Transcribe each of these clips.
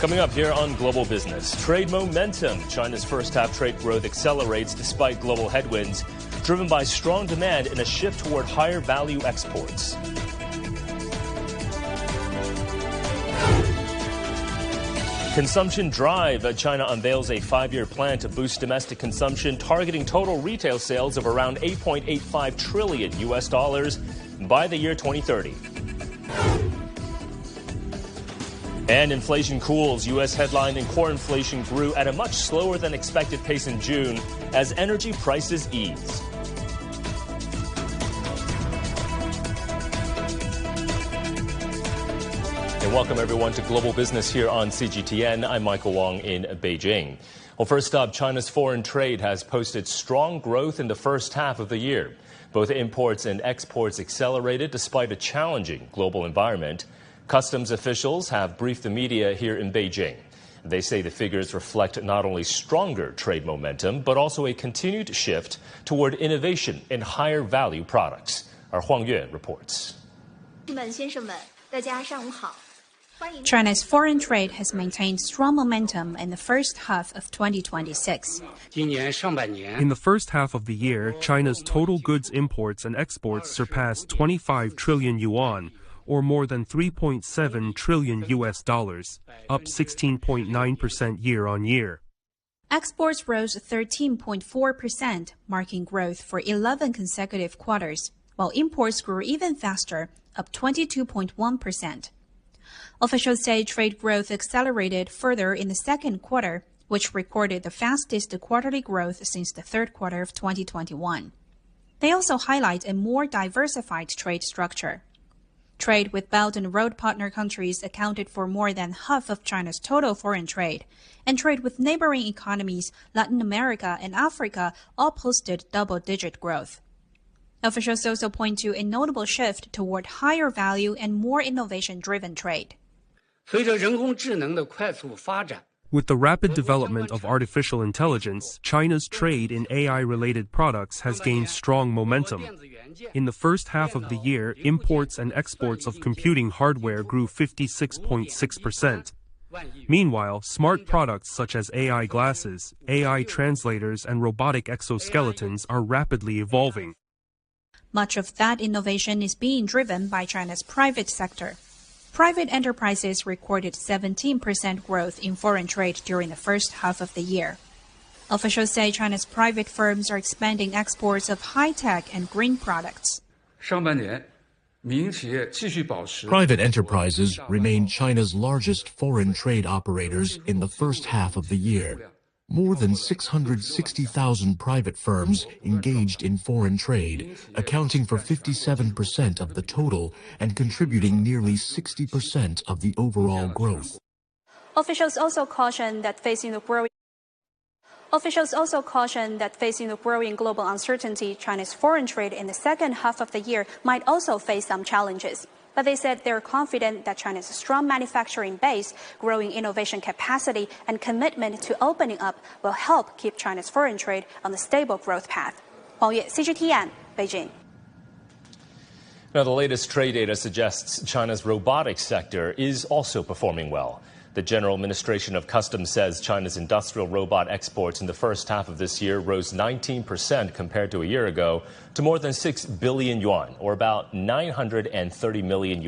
Coming up here on Global Business, trade momentum. China's first half trade growth accelerates despite global headwinds, driven by strong demand and a shift toward higher value exports. Consumption drive. China unveils a 5-year plan to boost domestic consumption, targeting total retail sales of around $8.85 trillion by the year 2030. And inflation cools. U.S. headline and core inflation grew at a much slower than expected pace in June as energy prices ease. And welcome everyone to Global Business here on CGTN. I'm Michael Wong in Beijing. Well, first up, China's foreign trade has posted strong growth in the first half of the year. Both imports and exports accelerated despite a challenging global environment. Customs officials have briefed the media here in Beijing. They say the figures reflect not only stronger trade momentum, but also a continued shift toward innovation in higher value products. Our Huang Yue reports. China's foreign trade has maintained strong momentum in the first half of 2026. In the first half of the year, China's total goods imports and exports surpassed 25 trillion yuan, or more than $3.7 trillion, up 16.9% year-on-year. Exports rose 13.4%, marking growth for 11 consecutive quarters, while imports grew even faster, up 22.1%. Officials say trade growth accelerated further in the second quarter, which recorded the fastest quarterly growth since the third quarter of 2021. They also highlight a more diversified trade structure. Trade with Belt and Road partner countries accounted for more than half of China's total foreign trade, and trade with neighboring economies, Latin America and Africa, all posted double-digit growth. Officials also point to a notable shift toward higher value and more innovation-driven trade. With the rapid development of artificial intelligence, China's trade in AI-related products has gained strong momentum. In the first half of the year, imports and exports of computing hardware grew 56.6%. Meanwhile, smart products such as AI glasses, AI translators, and robotic exoskeletons are rapidly evolving. Much of that innovation is being driven by China's private sector. Private enterprises recorded 17% growth in foreign trade during the first half of the year. Officials say China's private firms are expanding exports of high-tech and green products. Private enterprises remain China's largest foreign trade operators in the first half of the year. More than 660,000 private firms engaged in foreign trade, accounting for 57% of the total and contributing nearly 60% of the overall growth. Officials also caution that facing the growing global uncertainty, China's foreign trade in the second half of the year might also face some challenges. But they said they're confident that China's strong manufacturing base, growing innovation capacity, and commitment to opening up will help keep China's foreign trade on a stable growth path. Huang Yue, CGTN, Beijing. Now, the latest trade data suggests China's robotics sector is also performing well. The General Administration of Customs says China's industrial robot exports in the first half of this year rose 19% compared to a year ago to more than 6 billion yuan, or about $930 million.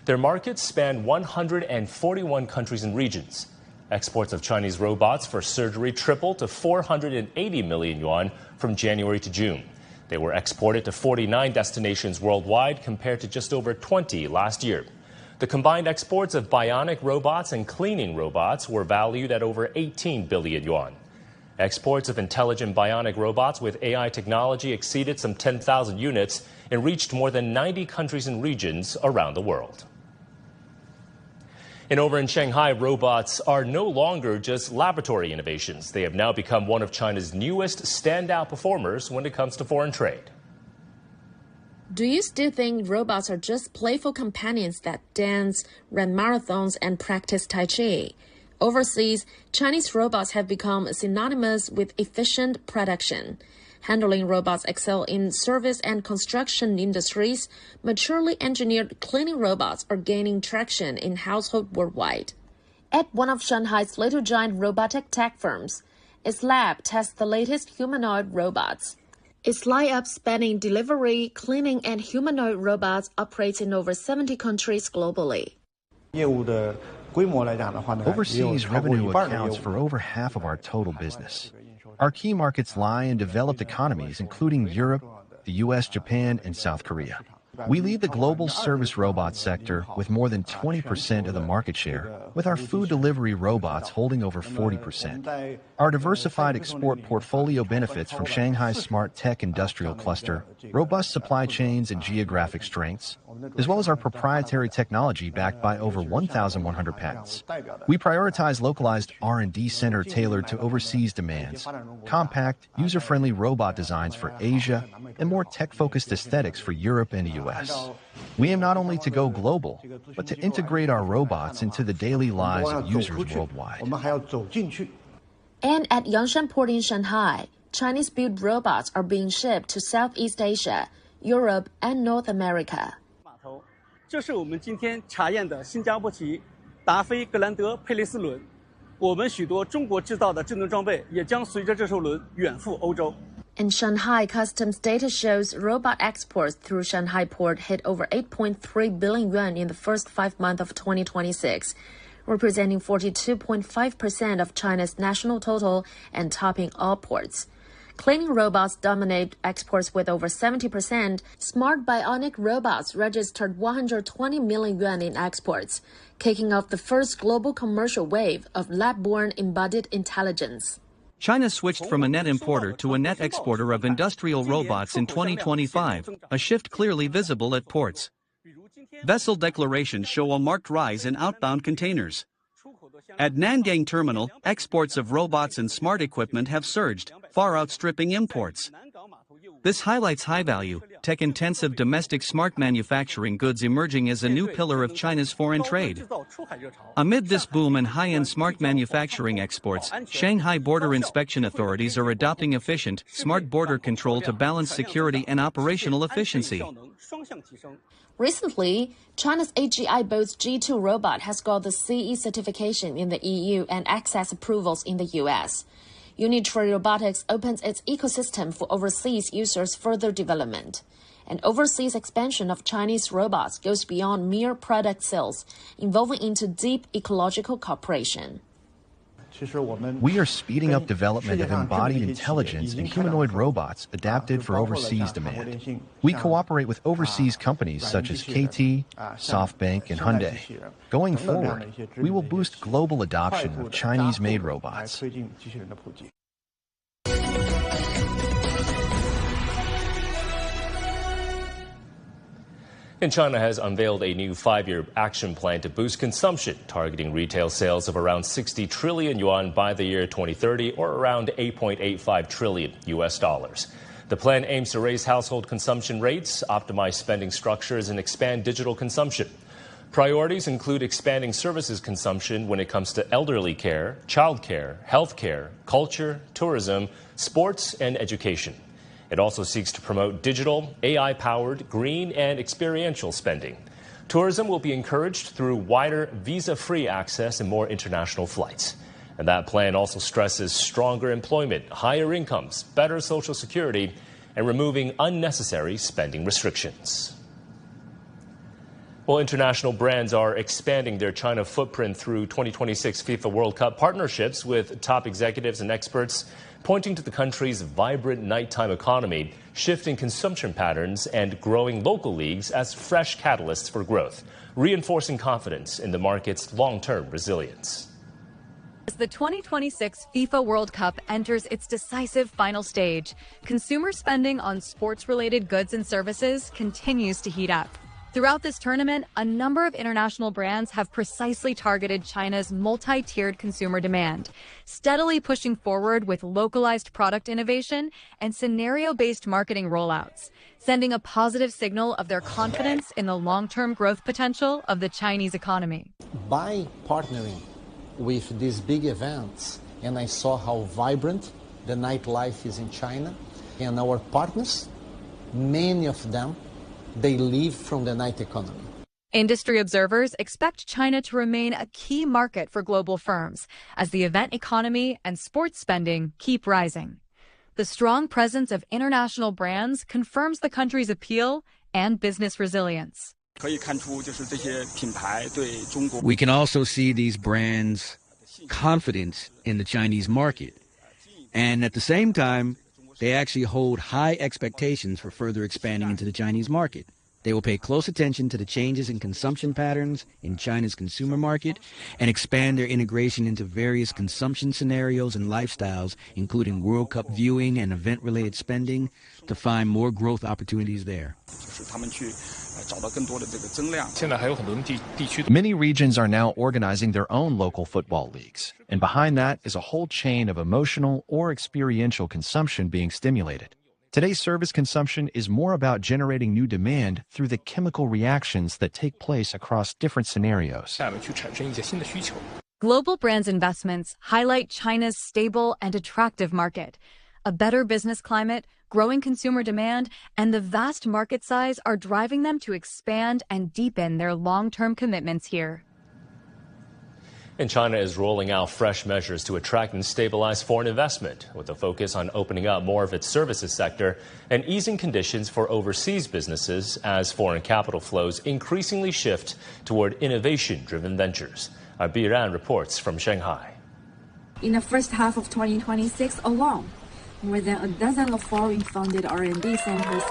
Their markets span 141 countries and regions. Exports of Chinese robots for surgery tripled to 480 million yuan from January to June. They were exported to 49 destinations worldwide compared to just over 20 last year. The combined exports of bionic robots and cleaning robots were valued at over 18 billion yuan. Exports of intelligent bionic robots with AI technology exceeded some 10,000 units and reached more than 90 countries and regions around the world. And over in Shanghai, robots are no longer just laboratory innovations. They have now become one of China's newest standout performers when it comes to foreign trade. Do you still think robots are just playful companions that dance, run marathons, and practice Tai Chi? Overseas, Chinese robots have become synonymous with efficient production. Handling robots excel in service and construction industries. Maturely engineered cleaning robots are gaining traction in households worldwide. At one of Shanghai's little giant robotic tech firms, its lab tests the latest humanoid robots. Its lineup spanning delivery, cleaning, and humanoid robots operates in over 70 countries globally. Overseas revenue accounts for over half of our total business. Our key markets lie in developed economies, including Europe, the US, Japan, and South Korea. We lead the global service robot sector with more than 20% of the market share, with our food delivery robots holding over 40%. Our diversified export portfolio benefits from Shanghai's smart tech industrial cluster, robust supply chains and geographic strengths, as well as our proprietary technology backed by over 1,100 patents. We prioritize localized R&D center tailored to overseas demands, compact, user-friendly robot designs for Asia, and more tech-focused aesthetics for Europe and the US. We aim not only to go global, but to integrate our robots into the daily lives of users worldwide. And at Yangshan Port in Shanghai, Chinese-built robots are being shipped to Southeast Asia, Europe, and North America. 这是我们今天查验的新加坡旗达菲格兰德佩雷斯轮，我们许多中国制造的智能装备也将随着这艘轮远赴欧洲。 And Shanghai Customs data shows robot exports through Shanghai Port hit over 8.3 billion yuan in the first 5 months of 2026, representing 42.5% of China's national total and topping all ports. Cleaning robots dominate exports with over 70%. Smart bionic robots registered 120 million yuan in exports, kicking off the first global commercial wave of lab-borne embodied intelligence. China switched from a net importer to a net exporter of industrial robots in 2025, a shift clearly visible at ports. Vessel declarations show a marked rise in outbound containers. At Nangang Terminal, exports of robots and smart equipment have surged, far outstripping imports. This highlights high-value, tech-intensive domestic smart manufacturing goods emerging as a new pillar of China's foreign trade. Amid this boom in high-end smart manufacturing exports, Shanghai border inspection authorities are adopting efficient, smart border control to balance security and operational efficiency. Recently, China's AGI Boat's G2 robot has got the CE certification in the EU and access approvals in the US. Unitree Robotics opens its ecosystem for overseas users' further development. And overseas expansion of Chinese robots goes beyond mere product sales, involving into deep ecological cooperation. We are speeding up development of embodied intelligence and humanoid robots adapted for overseas demand. We cooperate with overseas companies such as KT, SoftBank, and Hyundai. Going forward, we will boost global adoption of Chinese-made robots. And China has unveiled a new 5-year action plan to boost consumption, targeting retail sales of around 60 trillion yuan by the year 2030, or around 8.85 trillion US dollars. The plan aims to raise household consumption rates, optimize spending structures, and expand digital consumption. Priorities include expanding services consumption when it comes to elderly care, childcare, healthcare, culture, tourism, sports, and education. It also seeks to promote digital, AI-powered, green, and experiential spending. Tourism will be encouraged through wider visa-free access and more international flights. And that plan also stresses stronger employment, higher incomes, better social security, and removing unnecessary spending restrictions. Well, international brands are expanding their China footprint through 2026 FIFA World Cup partnerships with top executives and experts, pointing to the country's vibrant nighttime economy, shifting consumption patterns, and growing local leagues as fresh catalysts for growth, reinforcing confidence in the market's long-term resilience. As the 2026 FIFA World Cup enters its decisive final stage, consumer spending on sports-related goods and services continues to heat up. Throughout this tournament, a number of international brands have precisely targeted China's multi-tiered consumer demand, steadily pushing forward with localized product innovation and scenario-based marketing rollouts, sending a positive signal of their confidence in the long-term growth potential of the Chinese economy. By partnering with these big events, and I saw how vibrant the nightlife is in China, and our partners, many of them, they live from the night economy. Industry observers expect China to remain a key market for global firms as the event economy and sports spending keep rising. The strong presence of international brands confirms the country's appeal and business resilience. We can also see these brands' confidence in the Chinese market. And at the same time, they actually hold high expectations for further expanding into the Chinese market. They will pay close attention to the changes in consumption patterns in China's consumer market and expand their integration into various consumption scenarios and lifestyles, including World Cup viewing and event-related spending, to find more growth opportunities there. Many regions are now organizing their own local football leagues, and behind that is a whole chain of emotional or experiential consumption being stimulated. Today's service consumption is more about generating new demand through the chemical reactions that take place across different scenarios. Global brands' investments highlight China's stable and attractive market. A better business climate, growing consumer demand, and the vast market size are driving them to expand and deepen their long-term commitments here. And China is rolling out fresh measures to attract and stabilize foreign investment, with a focus on opening up more of its services sector and easing conditions for overseas businesses as foreign capital flows increasingly shift toward innovation-driven ventures. Our Biran reports from Shanghai. In the first half of 2026 alone, more than a dozen of foreign-funded R&D centers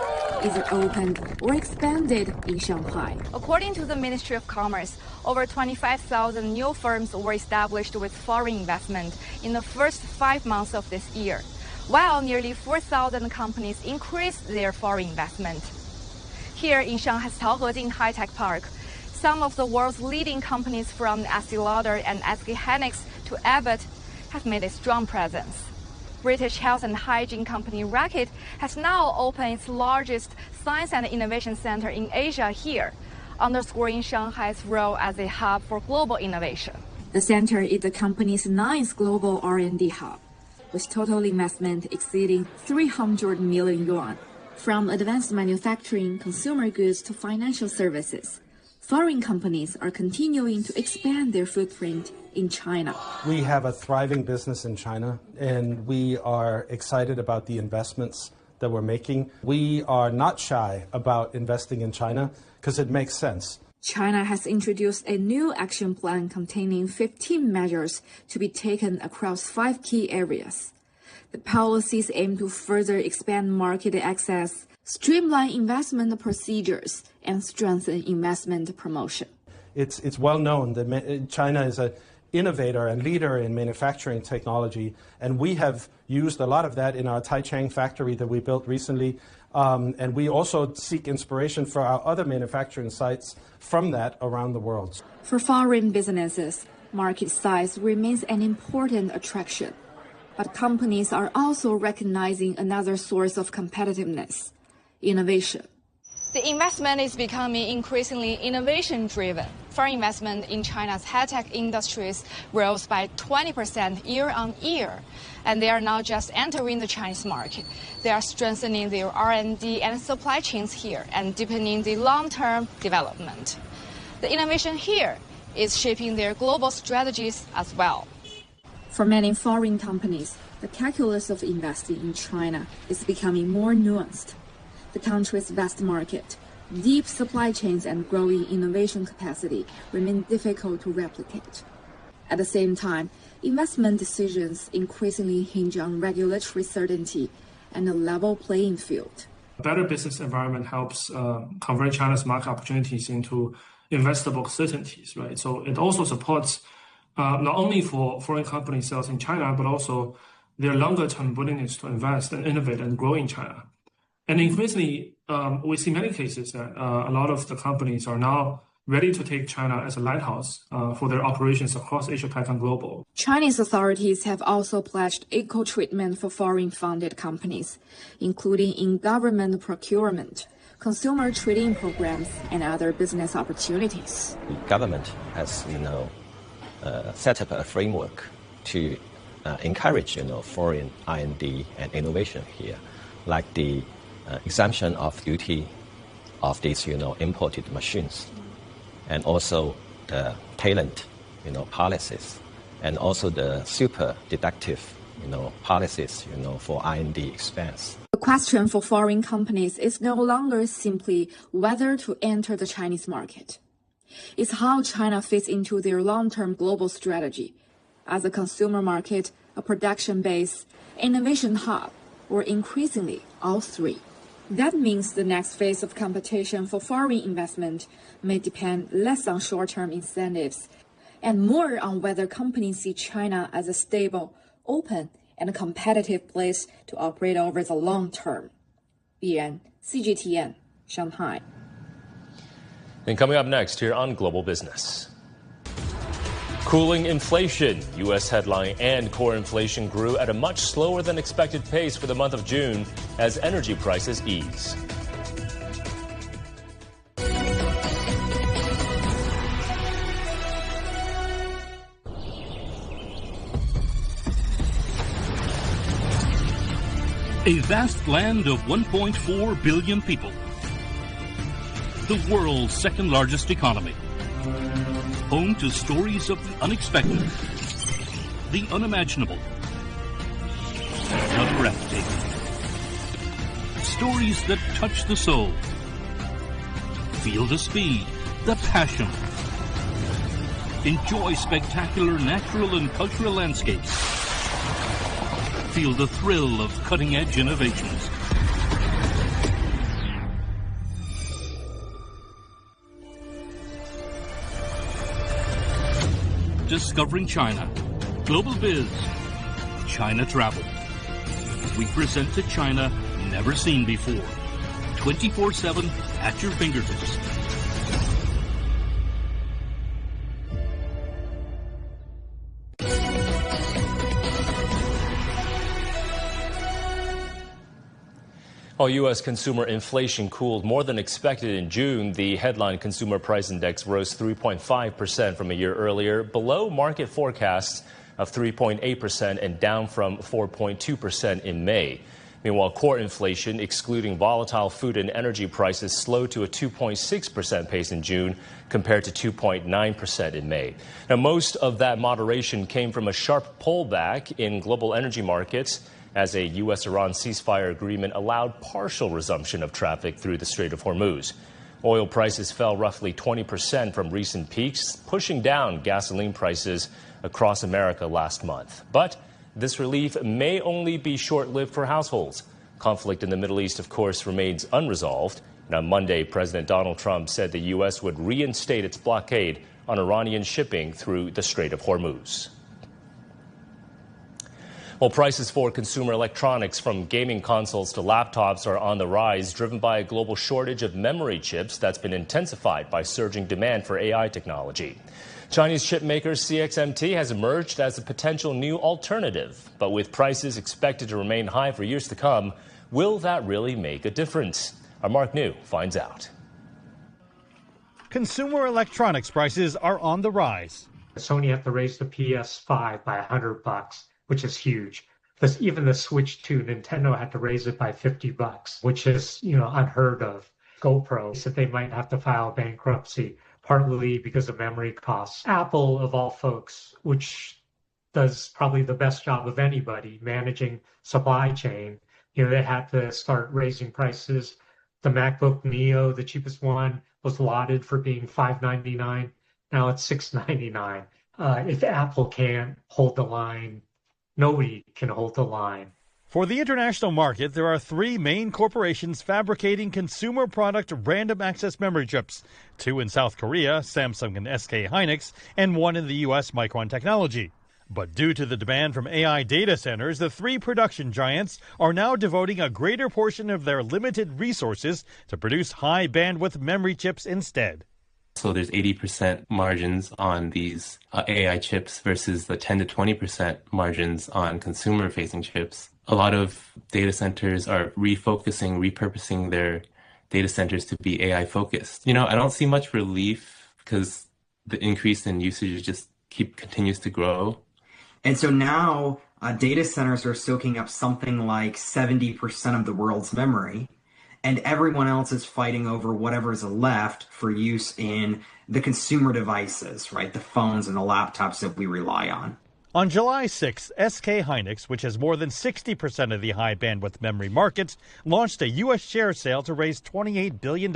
either opened or expanded in Shanghai. According to the Ministry of Commerce, over 25,000 new firms were established with foreign investment in the first 5 months of this year, while nearly 4,000 companies increased their foreign investment. Here in Shanghai's Taohejing High-Tech Park, some of the world's leading companies from Estee Lauder and SK Hynix to Abbott have made a strong presence. British health and hygiene company Reckitt has now opened its largest science and innovation center in Asia here, underscoring Shanghai's role as a hub for global innovation. The center is the company's 9th global R&D hub, with total investment exceeding 300 million yuan. From advanced manufacturing, consumer goods to financial services, foreign companies are continuing to expand their footprint in China. We have a thriving business in China, and we are excited about the investments that we're making. We are not shy about investing in China because it makes sense. China has introduced a new action plan containing 15 measures to be taken across 5 key areas. The policies aim to further expand market access, streamline investment procedures, and strengthen investment promotion. It's well known that China is an innovator and leader in manufacturing technology, and we have used a lot of that in our Taichung factory that we built recently, and we also seek inspiration for our other manufacturing sites from that around the world. For foreign businesses, market size remains an important attraction, but companies are also recognizing another source of competitiveness: innovation. The investment is becoming increasingly innovation-driven. Foreign investment in China's high-tech industries rose by 20% year-on-year, and they are not just entering the Chinese market. They are strengthening their R&D and supply chains here and deepening the long-term development. The innovation here is shaping their global strategies as well. For many foreign companies, the calculus of investing in China is becoming more nuanced. The country's vast market, deep supply chains, and growing innovation capacity remain difficult to replicate. At the same time, investment decisions increasingly hinge on regulatory certainty and a level playing field. A better business environment helps convert China's market opportunities into investable certainties, right? So it also supports not only for foreign company sales in China, but also their longer-term willingness to invest and innovate and grow in China. And increasingly, we see many cases that a lot of the companies are now ready to take China as a lighthouse for their operations across Asia-Pac and global. Chinese authorities have also pledged equal treatment for foreign-funded companies, including in government procurement, consumer trading programs, and other business opportunities. The government has, set up a framework to encourage, foreign R&D and innovation here, like the exemption of duty of these, imported machines. and also the talent, policies, and also the super deductive, policies, for R&D expense. The question for foreign companies is no longer simply whether to enter the Chinese market. It's how China fits into their long-term global strategy as a consumer market, a production base, innovation hub, or increasingly all three. That means the next phase of competition for foreign investment may depend less on short-term incentives and more on whether companies see China as a stable, open, and a competitive place to operate over the long term. Yan, CGTN, Shanghai. And coming up next here on Global Business. Cooling inflation. U.S. headline and core inflation grew at a much slower than expected pace for the month of June as energy prices ease. A vast land of 1.4 billion people. The world's second largest economy. Home to stories of the unexpected, the unimaginable, the breathtaking. Stories that touch the soul. Feel the speed, the passion. Enjoy spectacular natural and cultural landscapes. Feel the thrill of cutting-edge innovations. Discovering China. Global Biz. China Travel. We present to China never seen before. 24/7 at your fingertips. While U.S. consumer inflation cooled more than expected in June, the headline consumer price index rose 3.5% from a year earlier, below market forecasts of 3.8% and down from 4.2% in May. Meanwhile, core inflation, excluding volatile food and energy prices, slowed to a 2.6% pace in June compared to 2.9% in May. Now, most of that moderation came from a sharp pullback in global energy markets, as a U.S.-Iran ceasefire agreement allowed partial resumption of traffic through the Strait of Hormuz. Oil prices fell roughly 20% from recent peaks, pushing down gasoline prices across America last month. But this relief may only be short-lived for households. Conflict in the Middle East, of course, remains unresolved. And on Monday, President Donald Trump said the U.S. would reinstate its blockade on Iranian shipping through the Strait of Hormuz. Well, prices for consumer electronics, from gaming consoles to laptops, are on the rise, driven by a global shortage of memory chips that's been intensified by surging demand for AI technology. Chinese chip maker CXMT has emerged as a potential new alternative. But with prices expected to remain high for years to come, will that really make a difference? Our Mark New finds out. Consumer electronics prices are on the rise. Sony had to raise the PS5 by $100, which is huge. Even the Switch 2, Nintendo had to raise it by $50, which is, unheard of. GoPro said they might have to file bankruptcy, partly because of memory costs. Apple, of all folks, which does probably the best job of anybody managing supply chain, they had to start raising prices. The MacBook Neo, the cheapest one, was lauded for being $599. Now it's $699. If Apple can't hold the line, nobody can hold the line. For the international market, there are three main corporations fabricating consumer product random access memory chips. Two in South Korea, Samsung and SK Hynix, and one in the U.S., Micron Technology. But due to the demand from AI data centers, the three production giants are now devoting a greater portion of their limited resources to produce high bandwidth memory chips instead. So there's 80% margins on these AI chips versus the 10 to 20% margins on consumer-facing chips. A lot of data centers are repurposing their data centers to be AI-focused. I don't see much relief because the increase in usage just continues to grow. And so now data centers are soaking up something like 70% of the world's memory. and everyone else is fighting over whatever's left for use in the consumer devices, right? The phones and the laptops that we rely on. On July 6th, SK Hynix, which has more than 60% of the high bandwidth memory market, launched a U.S. share sale to raise $28 billion.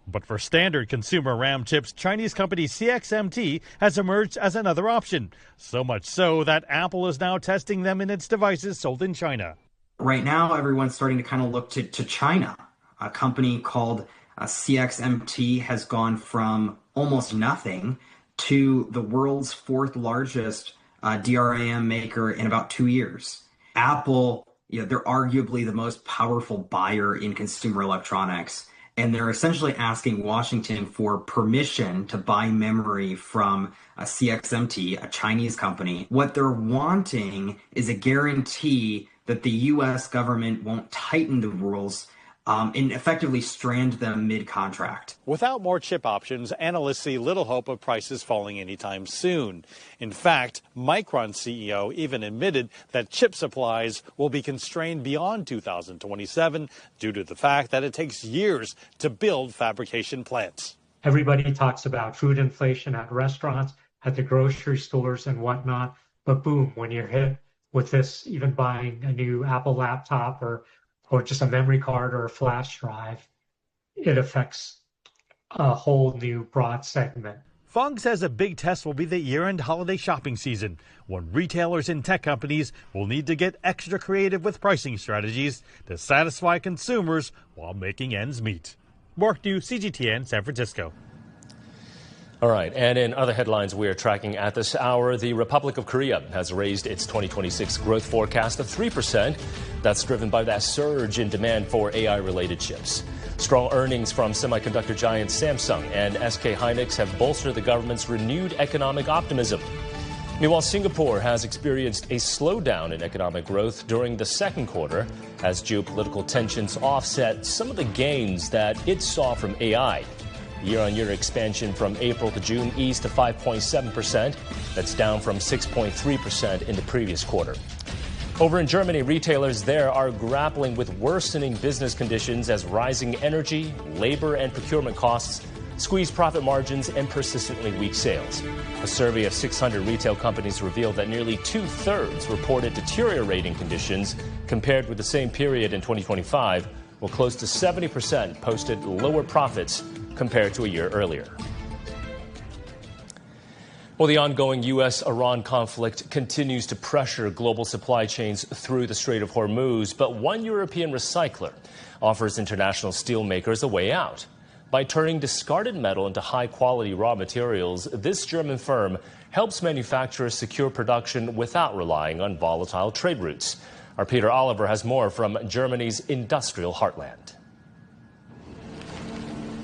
But for standard consumer RAM chips, Chinese company CXMT has emerged as another option. So much so that Apple is now testing them in its devices sold in China. Right now, everyone's starting to kind of look to China. A company called CXMT has gone from almost nothing to the world's fourth largest DRAM maker in about 2 years. Apple, they're arguably the most powerful buyer in consumer electronics, and they're essentially asking Washington for permission to buy memory from CXMT, a Chinese company. What they're wanting is a guarantee that the U.S. government won't tighten the rules and effectively strand them mid-contract. Without more chip options, analysts see little hope of prices falling anytime soon. In fact, Micron CEO even admitted that chip supplies will be constrained beyond 2027 due to the fact that it takes years to build fabrication plants. Everybody talks about food inflation at restaurants, at the grocery stores and whatnot, but boom, when you're hit with this, even buying a new Apple laptop or just a memory card or a flash drive, it affects a whole new broad segment. Fung says a big test will be the year-end holiday shopping season, when retailers and tech companies will need to get extra creative with pricing strategies to satisfy consumers while making ends meet. Mark New, CGTN, San Francisco. All right, and in other headlines we are tracking at this hour, the Republic of Korea has raised its 2026 growth forecast of 3%. That's driven by that surge in demand for AI-related chips. Strong earnings from semiconductor giant Samsung and SK Hynix have bolstered the government's renewed economic optimism. Meanwhile, Singapore has experienced a slowdown in economic growth during the second quarter as geopolitical tensions offset some of the gains that it saw from AI. Year-on-year expansion from April to June eased to 5.7%. That's down from 6.3% in the previous quarter. Over in Germany, retailers there are grappling with worsening business conditions as rising energy, labor, and procurement costs squeeze profit margins and persistently weak sales. A survey of 600 retail companies revealed that nearly two-thirds reported deteriorating conditions compared with the same period in 2025, while close to 70% posted lower profits compared to a year earlier. Well, the ongoing U.S.-Iran conflict continues to pressure global supply chains through the Strait of Hormuz, but one European recycler offers international steelmakers a way out. By turning discarded metal into high-quality raw materials, this German firm helps manufacturers secure production without relying on volatile trade routes. Our Peter Oliver has more from Germany's industrial heartland.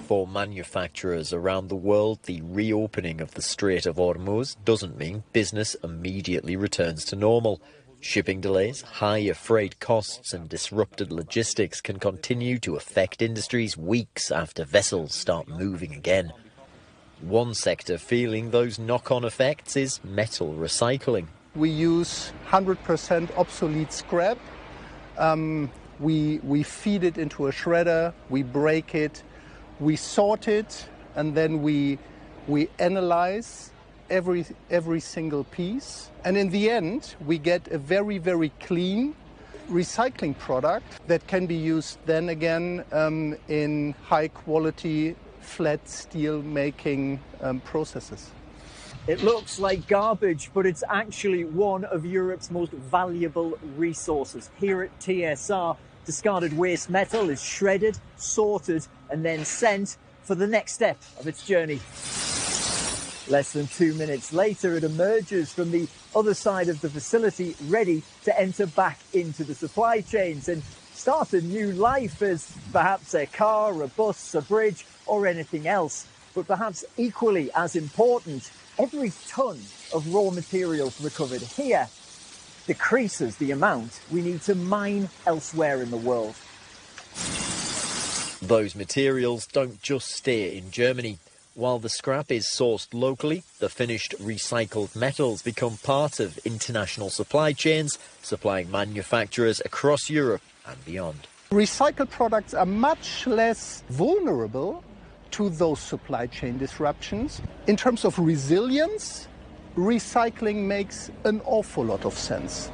For manufacturers around the world, the reopening of the Strait of Hormuz doesn't mean business immediately returns to normal. Shipping delays, higher freight costs and disrupted logistics can continue to affect industries weeks after vessels start moving again. One sector feeling those knock-on effects is metal recycling. We use 100% obsolete scrap. We feed it into a shredder, we break it, we sort it, and then we analyze every single piece. And in the end, we get a very, very clean recycling product that can be used then again in high-quality flat steel making processes. It looks like garbage, but it's actually one of Europe's most valuable resources. Here at TSR, discarded waste metal is shredded, sorted, and then sent for the next step of its journey. Less than 2 minutes later, it emerges from the other side of the facility, ready to enter back into the supply chains and start a new life as perhaps a car, a bus, a bridge, or anything else. But perhaps equally as important, every ton of raw materials recovered here decreases the amount we need to mine elsewhere in the world. Those materials don't just stay in Germany. While the scrap is sourced locally, the finished recycled metals become part of international supply chains, supplying manufacturers across Europe and beyond. Recycled products are much less vulnerable to those supply chain disruptions. In terms of resilience, recycling makes an awful lot of sense.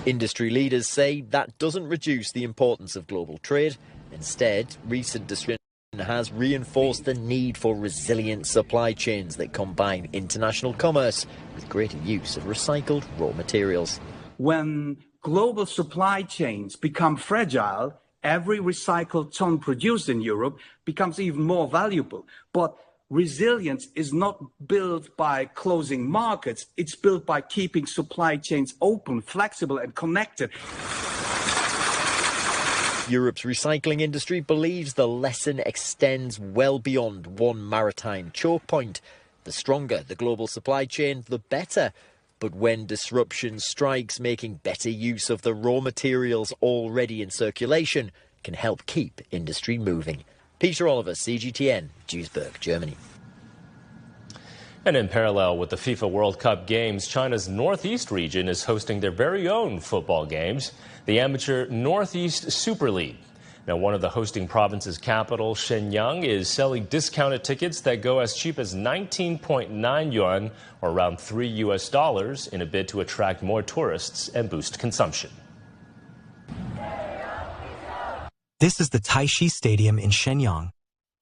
Industry leaders say that doesn't reduce the importance of global trade. Instead, recent disruption has reinforced the need for resilient supply chains that combine international commerce with greater use of recycled raw materials. When global supply chains become fragile, every recycled ton produced in Europe becomes even more valuable. But resilience is not built by closing markets, it's built by keeping supply chains open, flexible and connected. Europe's recycling industry believes the lesson extends well beyond one maritime choke point. The stronger the global supply chain, the better. But when disruption strikes, making better use of the raw materials already in circulation can help keep industry moving. Peter Oliver, CGTN, Duisburg, Germany. And in parallel with the FIFA World Cup games, China's Northeast region is hosting their very own football games, the amateur Northeast Super League. Now, one of the hosting province's capital, Shenyang, is selling discounted tickets that go as cheap as 19.9 yuan, or around $3 in a bid to attract more tourists and boost consumption. This is the Taishi Stadium in Shenyang,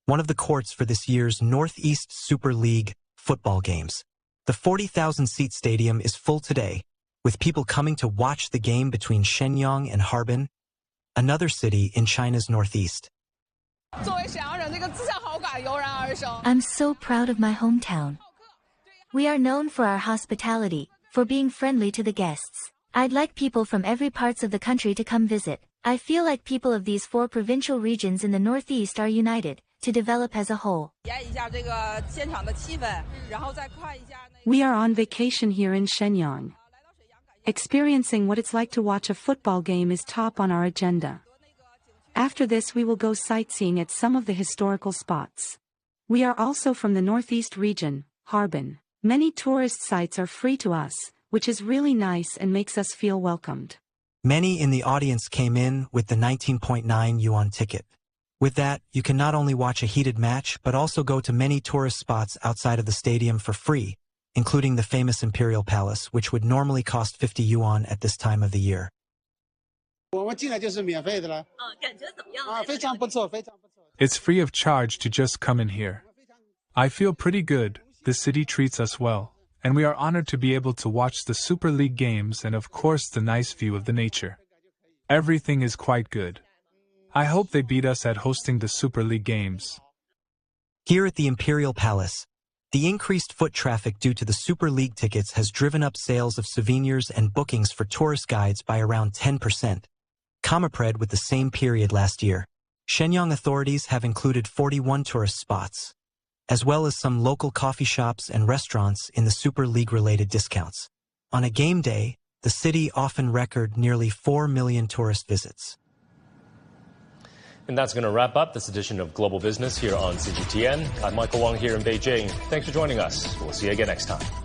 one of the courts for this year's Northeast Super League football games. The 40,000-seat stadium is full today, with people coming to watch the game between Shenyang and Harbin, another city in China's northeast. I'm so proud of my hometown. We are known for our hospitality, for being friendly to the guests. I'd like people from every parts of the country to come visit. I feel like people of these 4 provincial regions in the northeast are united to develop as a whole. We are on vacation here in Shenyang. Experiencing what it's like to watch a football game is top on our agenda. After this, we will go sightseeing at some of the historical spots. We are also from the northeast region, Harbin. Many tourist sites are free to us, which is really nice and makes us feel welcomed. Many in the audience came in with the 19.9 yuan ticket. With that, you can not only watch a heated match, but also go to many tourist spots outside of the stadium for free, including the famous Imperial Palace, which would normally cost 50 yuan at this time of the year. It's free of charge to just come in here. I feel pretty good. The city treats us well, and we are honored to be able to watch the Super League games and of course the nice view of the nature. Everything is quite good. I hope they beat us at hosting the Super League games. Here at the Imperial Palace, the increased foot traffic due to the Super League tickets has driven up sales of souvenirs and bookings for tourist guides by around 10%, compared with the same period last year. Shenyang authorities have included 41 tourist spots, as well as some local coffee shops and restaurants in the Super League-related discounts. On a game day, the city often record nearly 4 million tourist visits. And that's going to wrap up this edition of Global Business here on CGTN. I'm Michael Wong here in Beijing. Thanks for joining us. We'll see you again next time.